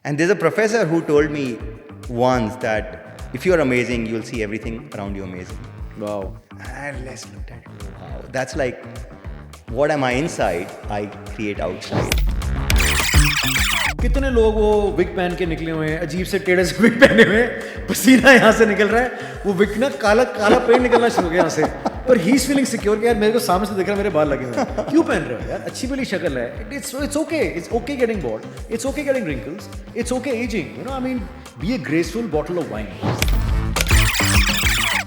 And there's a professor who told me once that if you're amazing, you'll see everything around you amazing. Wow. And let's look at it. Wow. That's like, what am I inside? I create outside. कितने लोग वो wig पहन के निकले हुए हैं, अजीब से टेढ़े से विग पहने हुए हैं, पसीना यहाँ से निकल रहा है, वो विग ना काला काला पेंट निकलना शुरू हो गया यहाँ से, पर ही इज फीलिंग सिक्योर कि यार मेरे को सामने से दिख रहा है मेरे बाल लगे हुए हैं, क्यों पहन रहे हो यार, अच्छी वाली शक्ल है, it's okay getting bored, it's okay getting wrinkles, it's okay aging, you know, I mean, be a graceful bottle of wine.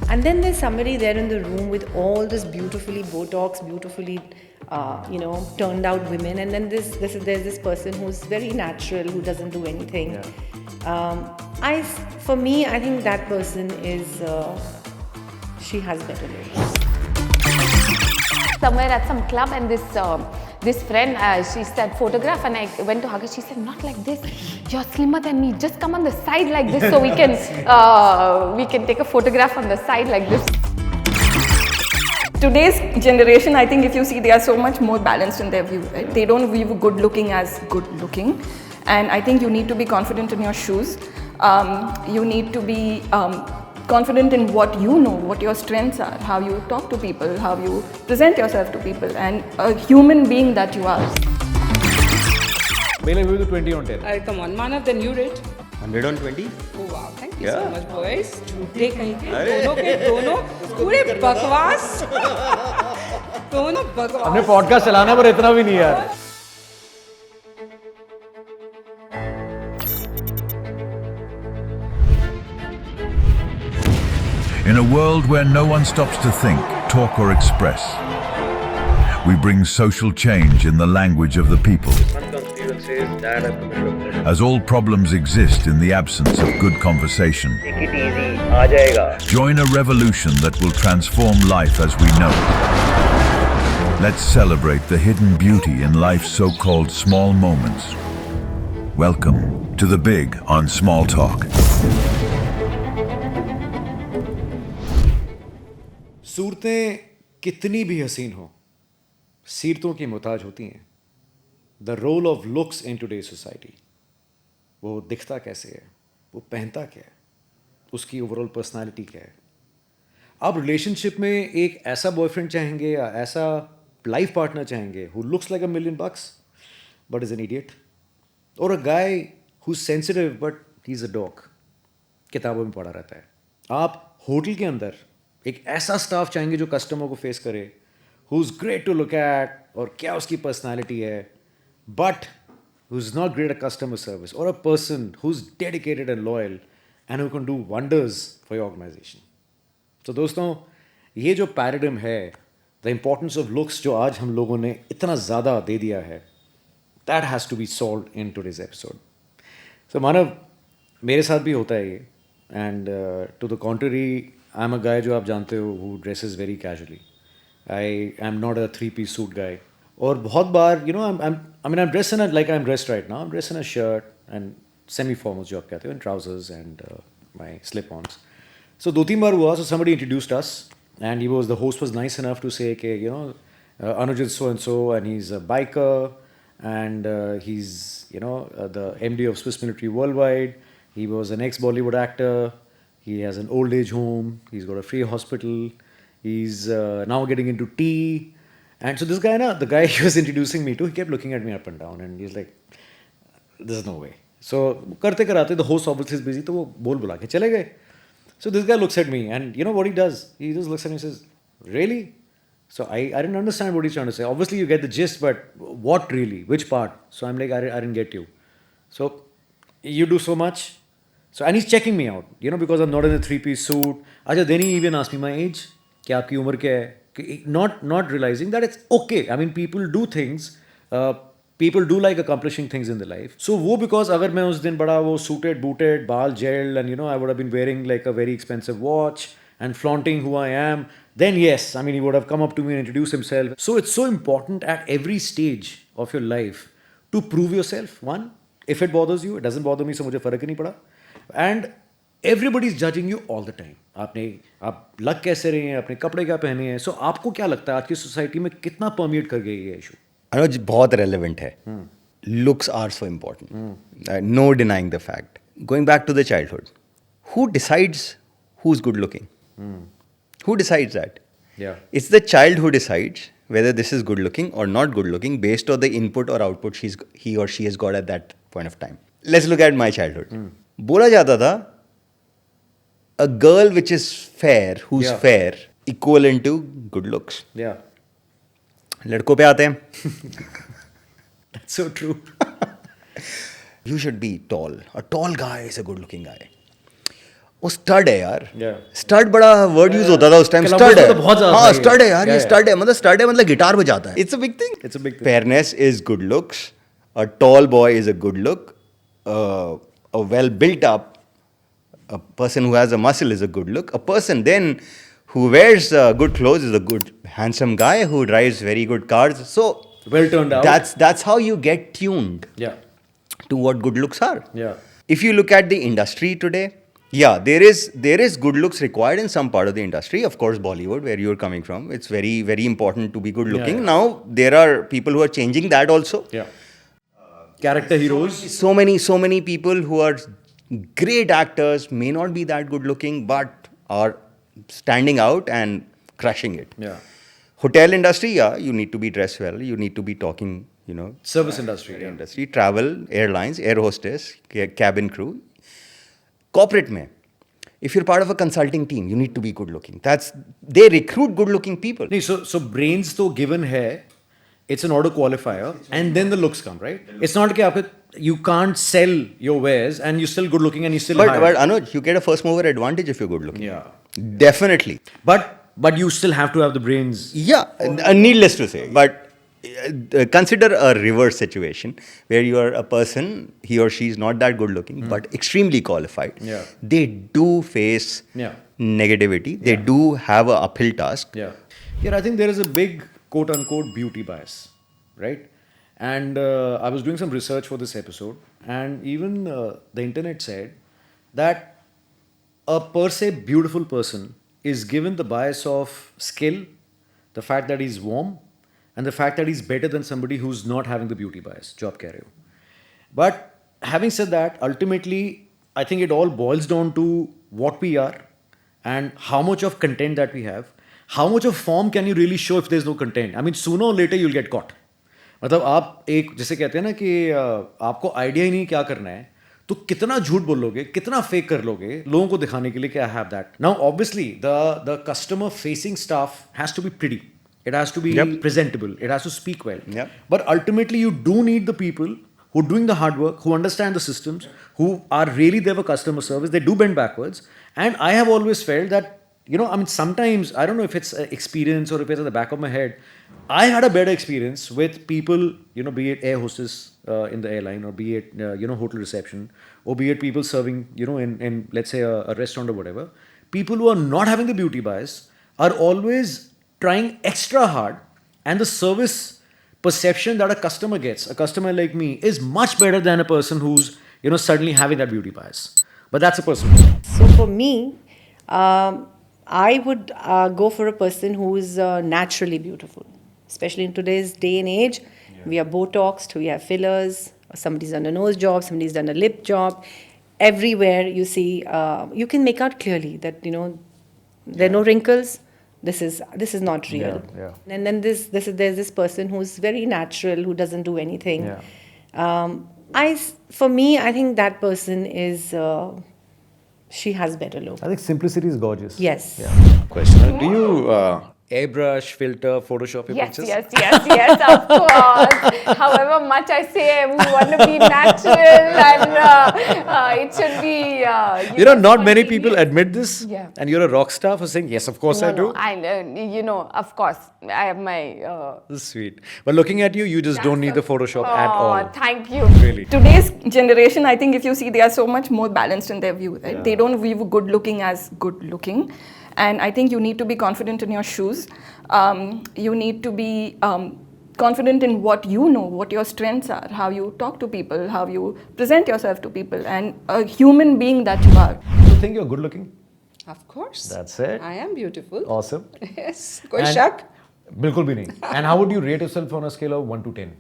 And then there's somebody there in the room with all this beautifully Botox, beautifully, turned out women. And then there's this person who's very natural, who doesn't do anything. Yeah. For me, I think that person is, she has better looks. Somewhere at some club, and this friend, she said photograph, and I went to hug her. She said, not like this, you're slimmer than me, just come on the side like this so we can take a photograph on the side like this. Today's generation, I think if you see, they are so much more balanced in their view. Right? They don't view good looking as good looking, and I think you need to be confident in your shoes. You need to be confident in what you know, what your strengths are, how you talk to people, how you present yourself to people, and a human being that you are. Bela, we will do 20 on 10. Come on, Manav, then you rate. 100 on 20? Oh wow, thank you Yeah. so much, boys. झूठे कहीं के दोनों पूरे बकवास दोनों बकवास. हमने podcast चलाना है पर इतना भी नहीं यार. In a world where no one stops to think, talk or express, we bring social change in the language of the people. As all problems exist in the absence of good conversation, join a revolution that will transform life as we know it. Let's celebrate the hidden beauty in life's so-called small moments. Welcome to the big on Small Talk. सूरतें कितनी भी हसीन हो, सीरतों की मुताज होती हैं. The role of looks in today's society, वो दिखता कैसे है, वो पहनता क्या है, उसकी ओवरऑल पर्सनालिटी क्या है. आप रिलेशनशिप में एक ऐसा बॉयफ्रेंड चाहेंगे या ऐसा लाइफ पार्टनर चाहेंगे who looks like $1 million but is an idiot, और a guy who is sensitive but he is a dog. किताबों में पढ़ा रहता है. आप होटल के अंदर एक ऐसा स्टाफ चाहेंगे जो कस्टमर को फेस करे, who is great to look at, और क्या उसकी पर्सनैलिटी है, but who is not great at customer service, और a person who is dedicated and loyal and who can do wonders for your organisation. तो दोस्तों, ये जो पैराडिम है, द इम्पोर्टेंस ऑफ लुक्स, जो आज हम लोगों ने इतना ज़्यादा दे दिया है, that has to be solved in today's episode. So Manav, मेरे साथ भी होता है ये, and to the contrary, I am a guy जो आप जानते हो who dresses very casually. I am not a 3-piece suit guy. और बहुत बार I am dress in like I am dressed right now. I am dress in a shirt and semi formals जो आप कहते हो, and trousers and my slip ons. So 2-3 बार हुआ. So somebody introduced us, and the host was nice enough to say कि Anuj is so and so, and he's a biker, and he's the MD of Swiss Military Worldwide. He was an ex-Bollywood actor. He has an old age home. He's got a free hospital. He's now getting into tea. And so this guy, the guy he was introducing me to, he kept looking at me up and down, and he's like, "This is no way." So करते कराते, the host obviously is busy, तो वो बोल बुला के चले गए. So this guy looks at me, and you know what he does? He just looks at me and says, "Really?" So I didn't understand what he's trying to say. Obviously you get the gist, but what really? Which part? So I'm like, I didn't get you. So you do so much. So, and he's checking me out, because I'm not in a 3-piece suit. Acha, then he even asked me my age. कि आपकी उम्र क्या है? Not realizing that it's okay. I mean, people do things. People do like accomplishing things in their life. So वो because अगर मैं उस दिन बड़ा वो suited, booted, बाल gelled, and I would have been wearing like a very expensive watch and flaunting who I am, then yes, I mean, he would have come up to me and introduced himself. So it's so important at every stage of your life to prove yourself. One, if it bothers you, it doesn't bother me, so मुझे फर्क ही नहीं पड़ा. And everybody is judging you all the time. आप लग कैसे रहे हैं, अपने कपड़े क्या पहने हैं. सो आपको क्या लगता है आज की सोसाइटी में कितना परमिट कर गई ये इशू? अनुज, बहुत रेलेवेंट है. looks are so important. No denying the fact. Going back to the childhood, who decides who's good looking? Who decides that? Yeah. It's the child who decides whether this is good looking or not good looking based on the input or output he or she has got at that point of time. Let's look at my childhood. बोला जाता था, a girl which is fair, who's Yeah. fair, equivalent to good looks. Yeah. लड़कों पे आते हैं. That's so true. You should be tall. A tall guy is a good looking guy. वो stud है यार. Yeah. स्टड बड़ा word use होता था उस टाइम. Columbus स्टड में है. तो बहुत ज्यादा हाँ था ये. स्टड है यार. ये Yeah, स्टड है. मतलब स्टड है मतलब गिटार बजाता है. It's a big thing. It's a big thing. Fairness is good looks. A tall boy is a good look. A well built up, a person who has a muscle is a good look. A person then who wears good clothes is a good handsome guy who drives very good cars. So Well turned out. that's how you get tuned Yeah. to what good looks are. Yeah. If you look at the industry today, yeah, there is good looks required in some part of the industry. Of course, Bollywood, where you're coming from, it's very, very important to be good looking. yeah. Now, there are people who are changing that also. Yeah. Character heroes. So many people who are great actors may not be that good looking, but are standing out and crushing it. Yeah. Hotel industry, yeah, you need to be dressed well. You need to be talking, Service industry. Yeah. industry, travel, airlines, air hostess, cabin crew. Corporate mein, if you're part of a consulting team, you need to be good looking. They recruit good looking people. नहीं, so brains तो given है, it's an auto qualifier, and then the looks come, right? It's not कि आपके you can't sell your wares and you're still good looking and you still hire. But Anuj, you get a first mover advantage if you're good looking. Yeah. Definitely. But you still have to have the brains. Yeah, needless to say. But consider a reverse situation where you are a person, he or she is not that good looking, but extremely qualified. Yeah. They do face Yeah. negativity. They do have a uphill task. Yeah. Yeah, I think there is a big quote unquote beauty bias, right? And I was doing some research for this episode, and even the internet said that a per se beautiful person is given the bias of skill, the fact that he's warm, and the fact that he's better than somebody who's not having the beauty bias. जो आप कह रहे हो. But having said that, ultimately, I think it all boils down to what we are and how much of content that we have. How much of form can you really show if there's no content? I mean, sooner or later you'll get caught. मतलब आप एक जैसे कहते हैं ना कि आपको idea ही नहीं क्या करना है, तो कितना झूठ बोलोगे, कितना फेक कर लोगे लोगों को दिखाने के लिए कि I have that. Now, obviously, the customer facing staff has to be pretty. It has to be presentable. It has to speak well. Yep. But ultimately, you do need the people who are doing the hard work, who understand the systems, who are really there for customer service. They do bend backwards. And I have always felt that, I mean, sometimes, I don't know if it's experience or if it's at the back of my head, I had a better experience with people, be it air hostess in the airline, or be it, hotel reception, or be it people serving, in let's say a restaurant or whatever. People who are not having the beauty bias are always trying extra hard, and the service perception that a customer gets, a customer like me, is much better than a person who's, suddenly having that beauty bias. But that's a personal. So for me, I would go for a person who is naturally beautiful. Especially in today's day and age, we are Botoxed, we have fillers, somebody's done a nose job, somebody's done a lip job. Everywhere you see, you can make out clearly that, there are no wrinkles. This is not real. Yeah. And then there's this person who's very natural, who doesn't do anything. For me, I think that person is, she has better look. I think simplicity is gorgeous. Yes. Question. Do you airbrush, filter, Photoshop your Yes, pictures? yes, of course. However much I say we want to be natural and it should be. Not many people admit this. Yeah. And you're a rock star for saying, yes, of course I do. I know, of course. I have my. This is sweet. But looking at you, you just don't need the Photoshop at all. Thank you. Really. Today's generation, I think if you see, they are so much more balanced in their view. Right? They don't view good looking as good looking. And I think you need to be confident in your shoes. You need to be confident in what you know, what your strengths are, how you talk to people, how you present yourself to people, and a human being that you are. Do you think you're good looking? Of course. That's it. I am beautiful. Awesome. Yes. कोई And- शक? बिल्कुल भी नहीं. And how would you rate yourself on a scale of 1 to 10?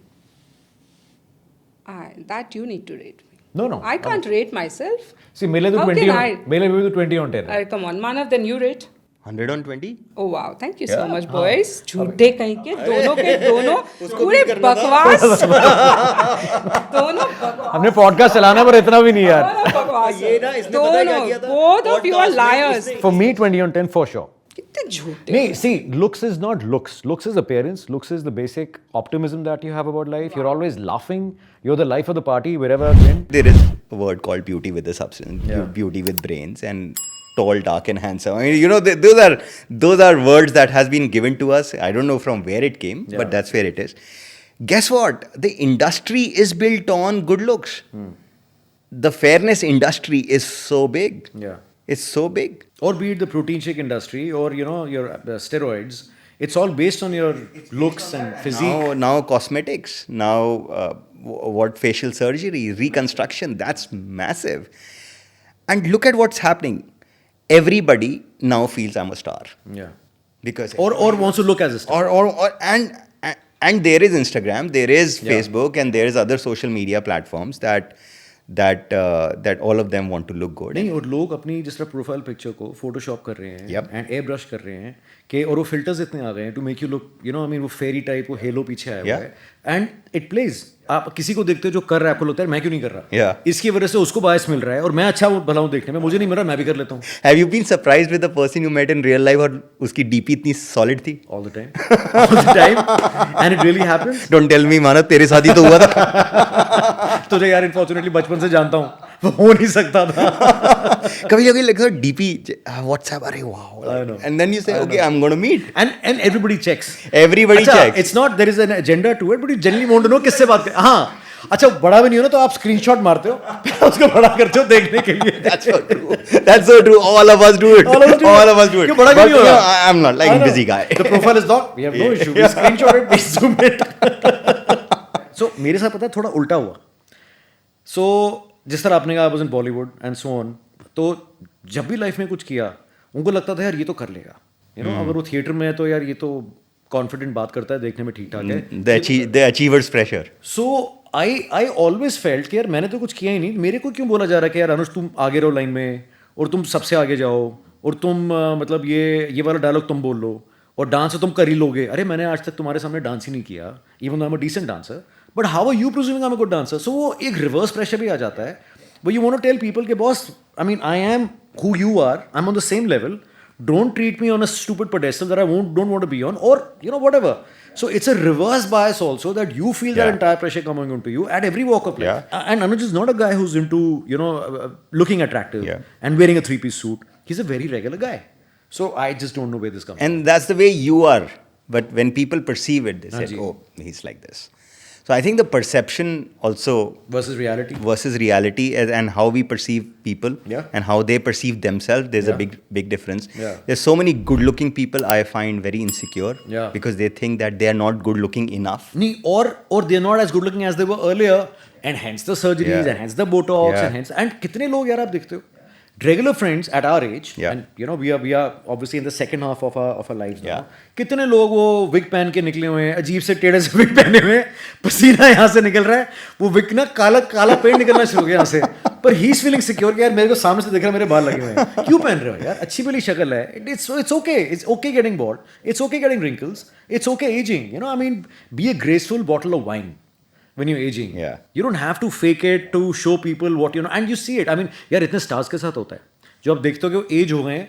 That you need to rate me. No. I can't rate myself. See, मेरे तो How 20 can on, I? मेरे भी तो 20 on 10 है. Come on, Manav, then you rate. 100 on 20? Oh wow, thank you so much, boys. झूठे कहीं के दोनों पूरे बकवास दोनों हमने पॉडकास्ट चलाना पर इतना भी नहीं यार. बकवास दोनों both of you are liars. For me 20 on 10 for sure. कितने झूठे. Nee, see, looks is not looks. Looks is appearance. Looks is the basic optimism that you have about life. You're always laughing. You're the life of the party wherever I've been. There is a word called beauty with a substance, Yeah. beauty with brains, and tall, dark, and handsome. I mean, you know, those are words that has been given to us. I don't know from where it came, Yeah. but that's where it is. Guess what? The industry is built on good looks. The fairness industry is so big. Yeah. It's so big. Or be it the protein shake industry or your steroids. It's all based on your looks and physique. Now cosmetics. Now what facial surgery, reconstruction. That's massive. And look at what's happening. Everybody now feels I'm a star. Yeah. Because Or wants to look as a star. or and there is Instagram, there is Yeah. Facebook, and there is other social media platforms that all of them want to look good. नहीं, और लोग अपनी जिस तरह profile picture को Photoshop कर रहे हैं Yep. एंड एयर ब्रश कर रहे हैं कि और वो फिल्टर्स इतने आ गए हैं to make you look I mean वो फेरी टाइप वो हेलो पीछे आया हुआ Yeah. है एंड इट प्लेज. आप किसी को देखते हो जो कर रहा है आपको लगता है मैं क्यों नहीं कर रहा. Yeah. इसकी वजह से उसको बायस मिल रहा है और मैं अच्छा भला हूँ देखने में, मुझे नहीं मिल रहा, मैं भी कर लेता हूँ. Have you been surprised with the person you met in real life और उसकी DP इतनी solid थी? All the time and it really happens. Don't tell me मानव, तेरे साथ ही तो हुआ था. तुझे यार अनफॉर्चुनेटली बचपन से जानता हूँ, वो हो नहीं सकता था. कभी कभी लगता है DP WhatsApp, अरे wow. I know. And then you say, okay, I'm going to meet. And everybody checks. Everybody अच्छा, checks. It's not there is an agenda to it, but you generally want to know किससे बात कर. हाँ, अच्छा बड़ा भी नहीं हो ना तो आप स्क्रीनशॉट मारते हो, फिर उसको बड़ा करते हो देखने के लिए. That's so true. That's so true. All of us do it. All of us do it. All of us do it. क्यों बड़ा क्यों But, नहीं हो you know, रहा? I'm not like I know. busy guy. The profile is not. We have no issue. We screenshot it. We zoom it. So मेरे साथ पता है थोड़ा उल्टा हुआ. So जिस तरह आपने कहा I was in Bollywood and so on, तो जब भी लाइफ में कुछ किया उनको लगता था यार ये तो कर लेगा. You know, अगर वो थिएटर में है तो यार ये तो कॉन्फिडेंट बात करता है, देखने में ठीक ठाक है. The achiever's pressure. So I always felt कि यार मैंने तो कुछ किया ही नहीं, मेरे को क्यों बोला जा रहा है कि यार अनुज तुम आगे रहो लाइन में और तुम सबसे आगे जाओ और तुम मतलब ये वाला डायलॉग तुम बोल लो और डांस है तुम कर ही लोगे. अरे मैंने आज तक तुम्हारे सामने डांस ही नहीं किया, even though I am a decent dancer, but how are you presuming I am a good dancer. So वो एक रिवर्स प्रेशर भी आ जाता है. But you want to tell people के boss I mean I am who you are, I am on the same level. Don't treat me on a stupid pedestal that I don't want to be on, or you know whatever. So it's a reverse bias also that you feel that Yeah. entire pressure coming onto you at every walk of life. Yeah. And Anuj is not a guy who's into looking attractive Yeah. and wearing a three-piece suit. He's a very regular guy. So I just don't know where this comes from. And that's the way you are. But when people perceive it, they say, Ji. oh, he's like this. So I think the perception also Versus reality and how we perceive people Yeah. and how they perceive themselves, there's Yeah. a big difference. Yeah. There's so many good looking people I find very insecure Yeah. because they think that they are not good looking enough. or they're not as good looking as they were earlier, and hence the surgeries Yeah. and hence the botox Yeah. and hence and कितने लोग यार आप देखते हो regular friends at our age Yeah. and you know we are obviously in the second half of our lives now. Yeah. कितने लोग वो wig पहन के निकले हुए हैं, अजीब से टेढ़े से wig पहने हुए हैं, पसीना यहाँ से निकल रहा है, वो wig ना काला पेंट निकलना शुरू हो गया यहाँ से, पर he is feeling secure कि यार मेरे को सामने से दिख रहा है मेरे बाल लगे हुए हैं, क्यों पहन रहे हो यार, अच्छी भली शक्ल है, it's okay getting bald, it's okay getting wrinkles, it's okay aging, you know, I mean be a graceful bottle of wine when you're aging. Yeah. You don't have to fake it to show people what you know, and you see it. I mean, यार इतने stars के साथ होता है जो आप देखते हो कि वो एज हो गए हैं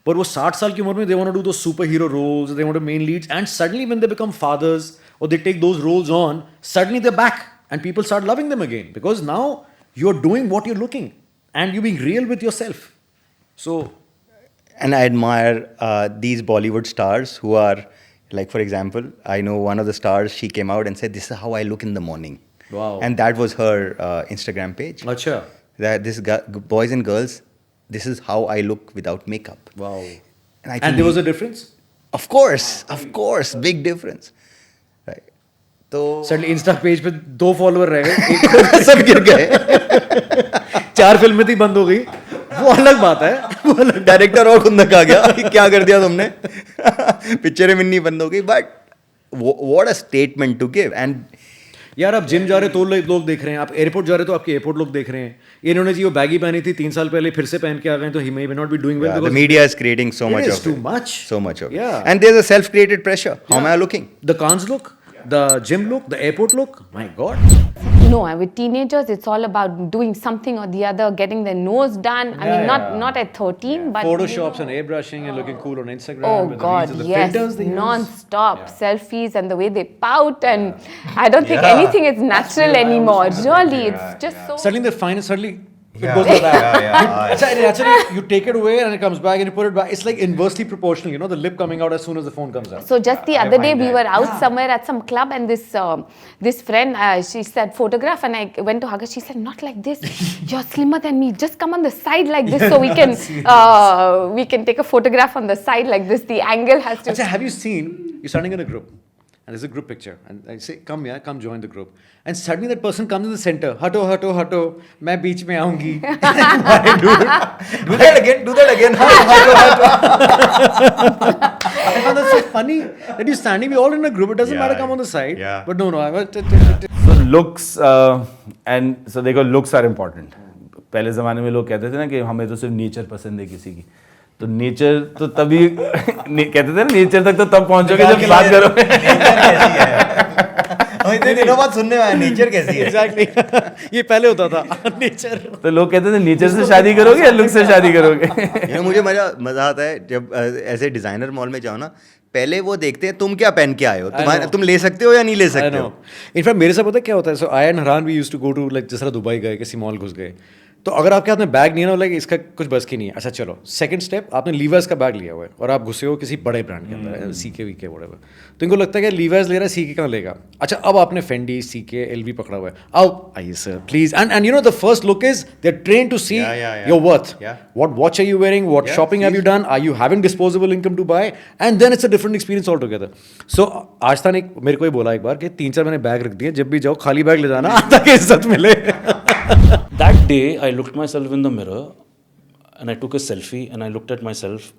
पर वो 60 साल की उम्र में they want to do those superhero roles, they want to main leads, and suddenly when they become fathers or they take those roles on, suddenly they're back and people start loving them again because now you're doing what you're looking and you're being real with yourself. So And I admire these Bollywood stars who are, like, for example, I know one of the stars, she came out and said, this is how I look in the morning. Wow. And that was her Instagram page. अच्छा. That this boys and girls, this is how I look without makeup. Wow. I And there was a difference? Of course, big difference. Right. तो Suddenly Insta page पे 2 follower रह गए, सब गिर गए. 4 फिल्में थी बंद हो गई, वो अलग बात है. डायरेक्टर और खुंदक आ गया, क्या कर दिया तुमने? पिक्चरें मिलनी बंद हो गई. But what a statement to give. And यार आप जिम जा रहे हो तो लोग देख रहे हैं, आप एयरपोर्ट जा रहे हो तो आपके एयरपोर्ट लोग देख रहे हैं. इन्होंने जी वो बैगी पहनी थी 3 साल पहले, फिर से पहन के आ गए, तो he may not be doing well Yeah, the because media is creating so it much is of too it. much. So much of Yeah. it. And there's a self-created pressure. How am I looking? The Cannes look, the gym look, the airport look. My God. No, with teenagers, it's all about doing something or the other, getting their nose done. I mean, not at 13, but Photoshops and airbrushing and looking cool on Instagram. Oh with the God, reels and the yes, filters they use. non-stop selfies and the way they pout, and I don't think anything is natural anymore. Really, it's just so. Suddenly they're fine. Suddenly it goes like that. Actually, you take it away and it comes back and you put it back. It's like inversely proportional. You know, the lip coming out as soon as the phone comes out. So just the other day we were out somewhere at some club, and this friend, she said photograph, and I went to hug her. She said, not like this. You're slimmer than me. Just come on the side like this so we can take a photograph on the side like this. The angle has to. Achha, have you seen, you're standing in a group and there's a group picture and I say, come here, come join the group. And suddenly that person comes in the center. Hato, hato, hato. मैं बीच में आऊंगी. Do that again. Do that again. I found that so funny that you're standing, we're all in a group. It doesn't matter, come on the side. Yeah. But no. So looks and so देखो looks are important. पहले ज़माने में लोग कहते थे ना कि हमें तो सिर्फ नेचर पसंद है किसी की. तो नेचर तो तभी कहते थे ना नेचर तक तो तब पहुंचोगे जब बात करोगे. इतने दिनों बाद सुनने में आया नेचर कैसी है. Exactly. ये पहले होता था नेचर. तो लोग कहते थे नेचर से शादी करोगे या लुक से शादी करोगे. मुझे मजा आता है जब ऐसे डिजाइनर मॉल में जाओ ना, पहले वो देखते हैं तुम क्या पहन के आए हो, तुम ले सकते हो या नहीं ले सकते हो. इनफैक्ट मेरे साथ पता है क्या होता है. सो आई एंड हरान we used to go to like जिस तरह दुबई गए, किसी मॉल घुस गए, तो अगर आपके हाथ में बैग नहीं है ना, लाइक इसका कुछ बस की नहीं है. अच्छा चलो सेकंड स्टेप, आपने लीवर्स का बैग लिया हुआ है और आप घुसे हो किसी बड़े ब्रांड के अंदर, सीके वीके व्हाटएवर, तो इनको लगता है कि लीवर्स ले रहा है, सीके कहाँ लेगा. अच्छा अब आपने फेंडी, सीके, एलवी पकड़ा हुआ है. अब आइए sir please. And you know the first look is they are trained to see your worth. What watch are you wearing, what shopping have you done, are you having disposable income to buy, and then it's a different experience all together. So आज तक मेरे को ही बोला एक बार कि 3-4 मैंने bag रख दिए, जब भी जाओ खाली बैग ले जाना ताकि इज्जत मिले. That day, I looked myself in the mirror and I took a selfie and I looked at myself.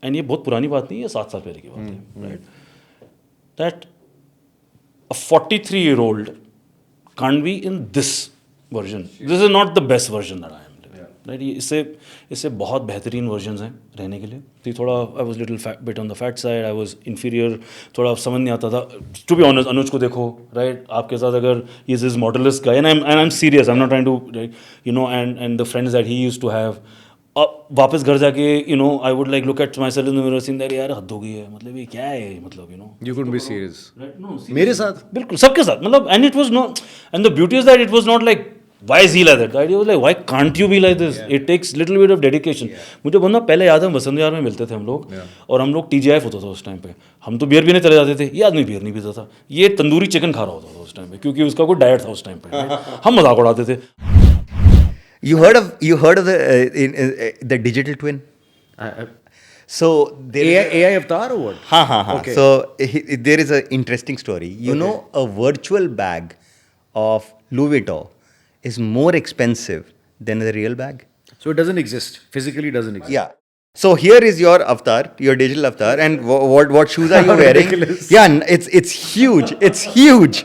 And ये बहुत पुरानी बात नहीं है, 7 साल पहले की बात है, right? That a 43-year-old can't be in this version. This is not the best version that I am. Right? इससे बहुत बेहतरीन वर्जन्स हैं रहने के लिए. थी थोड़ा I was little bit on the fat side, I was inferior, थोड़ा समझ नहीं आता था. टू बी ऑनेस्ट, अनुज को देखो, राइट, आपके साथ अगर he is modelist guy, and I am serious, I am not trying to, you know, and the friends that he used to have. वापस घर जाके you know I would like look at myself in the mirror seeing that यार हद हो गई है, मतलब ये क्या है, मतलब you know you couldn't be serious. No मेरे साथ बिल्कुल सबके साथ, मतलब, and it was not, and the beauty is that it was not like why is he like that? The idea was like, why can't you be like this? It takes little bit of dedication. मुझे बंदा पहले याद है, बसंत विहार में मिलते थे हम लोग, और हम लोग TGIF होता था उस टाइम पे, हम तो बियर पीने चले जाते थे, ये आदमी बियर नहीं पीता था, ये तंदूरी चिकन खा रहा होता था उस टाइम पे, क्योंकि उसका कोई डाइट था उस टाइम पे. हम मजाक उड़ाते थे. You heard of the digital twin? So AI avatar or what? हाँ. Okay. So there is an interesting story. You know, a virtual bag of Louis Vuitton is more expensive than the real bag. So it doesn't exist. Physically doesn't exist. Yeah. So here is your avatar, your digital avatar, and what shoes are you wearing? Yeah, it's huge. It's huge.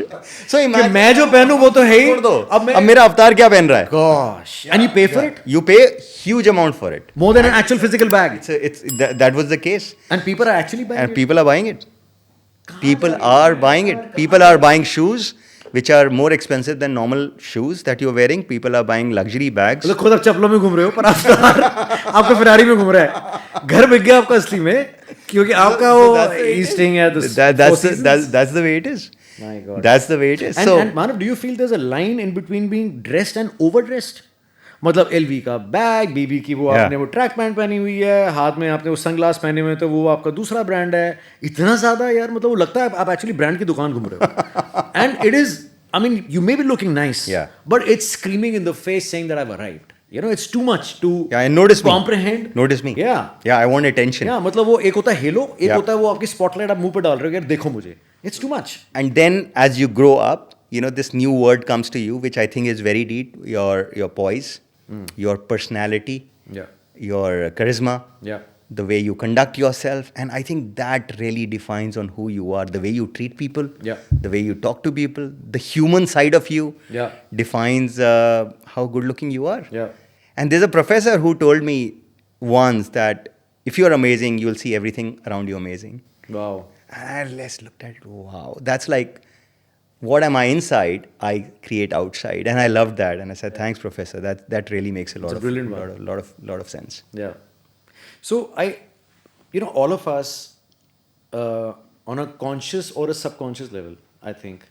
So imagine मैं जो पहनूं वो तो है ही. छोड़ दो. अब अब मेरा अवतार क्या पहन रहा है? Gosh. And you pay for it? You pay huge amount for it. More than an actual physical bag. That was the case. And people are actually buying And it. people are buying it. People are buying it. People are buying shoes which are more expensive than normal shoes that you're wearing. People are buying luxury bags. मतलब खुद आप चप्पलों में घूम रहे हो, पर आपका फरारी में घूम रहा है. घर बिक गया आपका असली में, क्योंकि आपका वो he's staying at the That's the way it is. My God. That's the way it is. And Manav, do you feel there's a line in between being dressed and overdressed? मतलब LV का bag, BB की वो आपने वो track pant पहनी हुई है, हाथ में आपने वो सनग्लास पहने हुए, तो वो आपका दूसरा ब्रांड है. इतना ज़्यादा यार, मतलब वो लगता है आप एक्चुअली ब्रांड की दुकान घूम रहे हो. And it is, I mean, you may be looking nice, but it's screaming in the face saying that I've arrived. You know, it's too much to comprehend. Notice me. Yeah, I want attention. Yeah, मतलब वो एक होता है hello, एक होता है वो आपकी स्पॉटलाइट आप मुंह पे डाल रहे हो, यार देखो मुझे. It's too much. And then as you grow up, you know, this new word comes to you, which I think is very deep. Your poise, your personality, your charisma. Yeah. the way you conduct yourself, and I think that really defines on who you are. The way you treat people, Yeah. the way you talk to people, the human side of you Yeah. defines how good looking you are. Yeah. And there's a professor who told me once that if you're amazing, you'll see everything around you amazing. Wow. And I just looked at, wow, that's like, what am I inside? I create outside, and I loved that. And I said, thanks, professor. That really makes a lot It's a of brilliant one. lot of sense. Yeah. So all of us, on a conscious or a subconscious level, I think,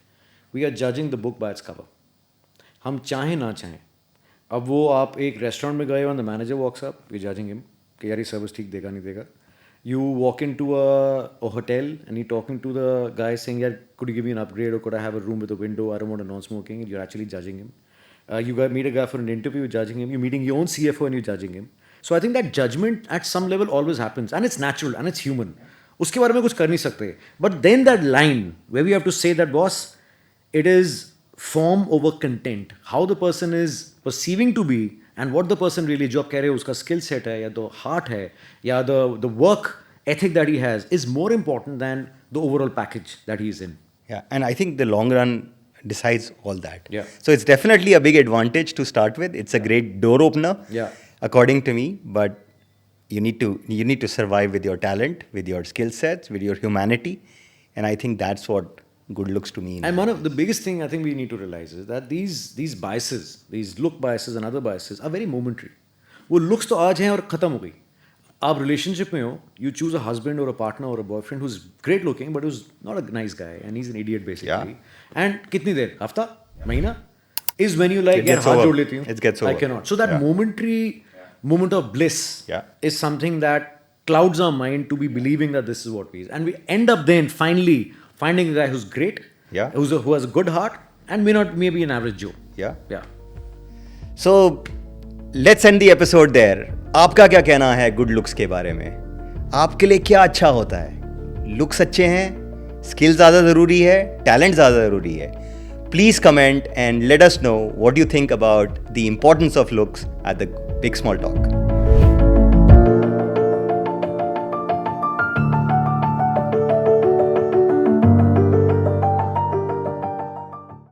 we are judging the book by its cover. हम चाहें ना चाहें. अब वो आप एक restaurant में गए हो and the manager walks up, you're judging him कि यार ये सर्विस ठीक देगा नहीं देगा. You walk into a hotel and you're talking to the guy saying, यार could you give me an upgrade or could I have a room with a window? I don't want a non-smoking. You're actually judging him. You meet a guy for an interview, you're judging him. You're meeting your own CFO and you're judging him. So I think that judgment at some level always happens, and it's natural and it's human. उसके बारे में कुछ कर नहीं सकते. But then that line where we have to say that, boss, it is form over content. How the person is perceiving to be and what the person really, जो आप कह रहे हो उसका skill set है या the heart है या the work ethic that he has is more important than the overall package that he is in. Yeah, and I think the long run decides all that. Yeah. So it's definitely a big advantage to start with. It's a great door opener, Yeah. according to me. But you need to survive with your talent, with your skill sets, with your humanity, and I think that's what good looks to me. And one of the biggest thing I think we need to realize is that these biases, these look biases and other biases are very momentary. वो looks तो आज हैं और खत्म हो गई. आप relationship में हो, you choose a husband or a partner or a boyfriend who's great looking but who's not a nice guy and he's an idiot basically. Yeah. And कितनी देर? हफ्ता? महीना? Is when you like It यार gets हाथ over. जोड़ लेती हूँ. It gets I over. cannot. So that Yeah. momentary moment of bliss Yeah. is something that clouds our mind to be believing that this is what we is. And we end up then finally finding a guy who's great, Yeah. who has a good heart and may be an average Joe. Yeah. Yeah. So let's end the episode there. आपका क्या कहना है good looks के बारे में? आपके लिए क्या अच्छा होता है? लुक्स अच्छे हैं, स्किल ज़्यादा ज़रूरी है, टैलेंट ज़्यादा ज़रूरी है? Please comment and let us know what you think about the importance of looks at the Big Small Talk.